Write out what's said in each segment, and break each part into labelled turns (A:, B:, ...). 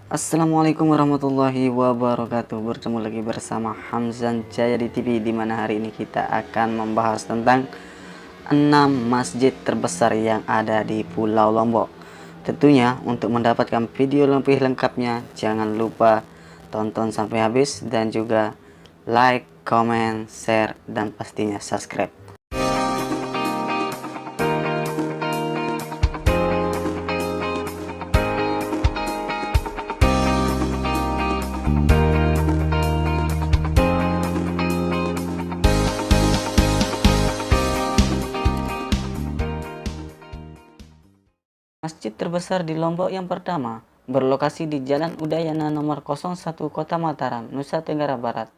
A: Assalamualaikum warahmatullahi wabarakatuh. Bertemu lagi bersama Hamzan Jaya di TV, di mana hari ini kita akan membahas tentang 6 masjid terbesar yang ada di Pulau Lombok. Tentunya untuk mendapatkan video lebih lengkapnya, jangan lupa tonton sampai habis dan juga like, comment, share, dan pastinya subscribe. Masjid terbesar di Lombok yang pertama berlokasi di Jalan Udayana nomor 01 Kota Mataram, Nusa Tenggara Barat.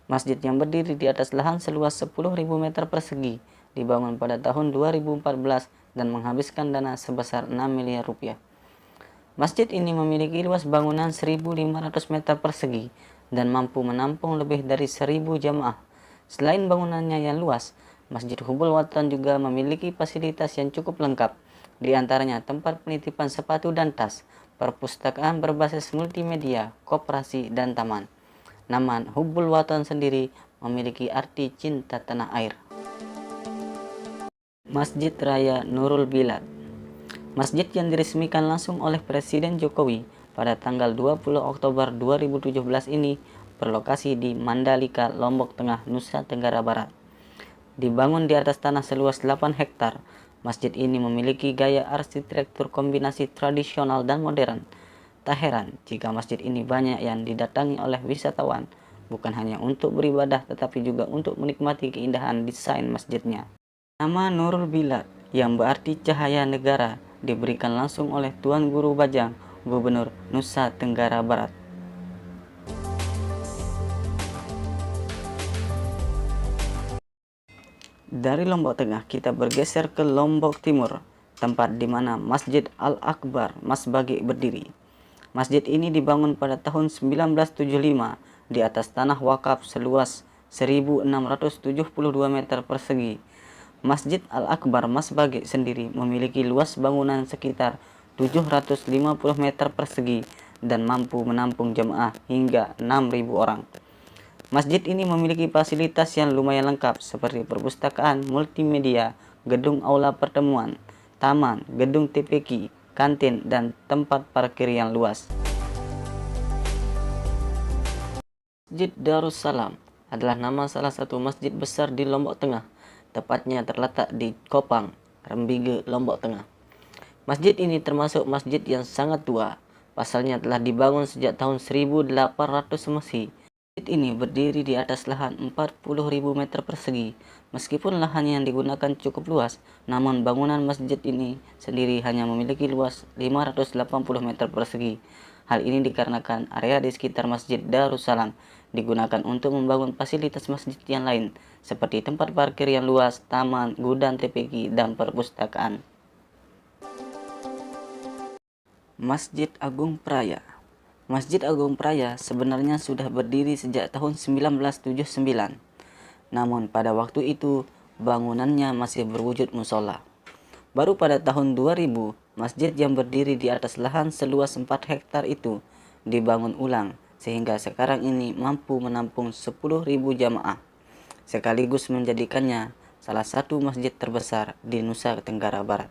A: Masjid yang berdiri di atas lahan seluas 10.000 meter persegi dibangun pada tahun 2014 dan menghabiskan dana sebesar 6 miliar rupiah. Masjid ini memiliki luas bangunan 1.500 meter persegi dan mampu menampung lebih dari 1.000 jamaah. Selain bangunannya yang luas, Masjid Hubul Watan juga memiliki fasilitas yang cukup lengkap, di antaranya tempat penitipan sepatu dan tas, perpustakaan berbasis multimedia, koperasi, dan taman. Nama Hubul Watan sendiri memiliki arti cinta tanah air. Masjid Raya Nurul Bilad. Masjid yang diresmikan langsung oleh Presiden Jokowi pada tanggal 20 Oktober 2017 ini berlokasi di Mandalika, Lombok Tengah, Nusa Tenggara Barat. Dibangun di atas tanah seluas 8 hektar, masjid ini memiliki gaya arsitektur kombinasi tradisional dan modern. Tak heran jika masjid ini banyak yang didatangi oleh wisatawan, bukan hanya untuk beribadah tetapi juga untuk menikmati keindahan desain masjidnya. Nama Nurul Bilad yang berarti cahaya negara diberikan langsung oleh Tuan Guru Bajang, Gubernur Nusa Tenggara Barat. Dari Lombok Tengah kita bergeser ke Lombok Timur, tempat di mana Masjid Al-Akbar Masbagi berdiri. Masjid ini dibangun pada tahun 1975 di atas tanah wakaf seluas 1.672 meter persegi. Masjid Al-Akbar Masbagi sendiri memiliki luas bangunan sekitar 750 meter persegi dan mampu menampung jemaah hingga 6.000 orang. Masjid ini memiliki fasilitas yang lumayan lengkap seperti perpustakaan multimedia, gedung aula pertemuan, taman, gedung TPQ, kantin, dan tempat parkir yang luas. Masjid Darussalam adalah nama salah satu masjid besar di Lombok Tengah, tepatnya terletak di Kopang, Rembige, Lombok Tengah. Masjid ini termasuk masjid yang sangat tua, pasalnya telah dibangun sejak tahun 1800 Masehi. Masjid ini berdiri di atas lahan 40.000 meter persegi. Meskipun lahan yang digunakan cukup luas, namun bangunan masjid ini sendiri hanya memiliki luas 580 meter persegi. Hal ini dikarenakan area di sekitar Masjid Darussalam digunakan untuk membangun fasilitas masjid yang lain, seperti tempat parkir yang luas, taman, gudang TPQ, dan perpustakaan. Masjid Agung Praya. Masjid Agung Praya sebenarnya sudah berdiri sejak tahun 1979. Namun pada waktu itu bangunannya masih berwujud musola. Baru pada tahun 2000, masjid yang berdiri di atas lahan seluas 4 hektar itu dibangun ulang sehingga sekarang ini mampu menampung 10.000 jamaah, sekaligus menjadikannya salah satu masjid terbesar di Nusa Tenggara Barat.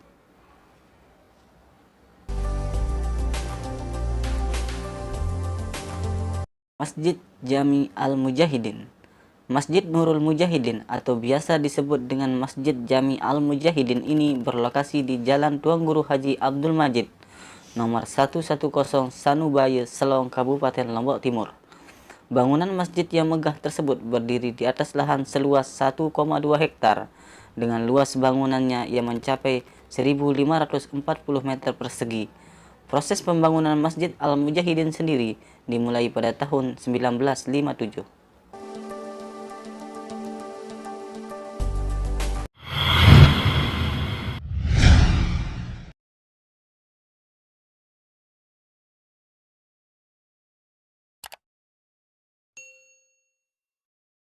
A: Masjid Jami Al-Mujahidin. Masjid Nurul Mujahidin atau biasa disebut dengan Masjid Jami Al-Mujahidin ini berlokasi di Jalan Tuan Guru Haji Abdul Majid, nomor 110 Sanubaya, Selong, Kabupaten Lombok Timur. Bangunan masjid yang megah tersebut berdiri di atas lahan seluas 1,2 hektar dengan luas bangunannya yang mencapai 1.540 meter persegi. Proses pembangunan Masjid Al-Mujahidin sendiri dimulai pada tahun 1957.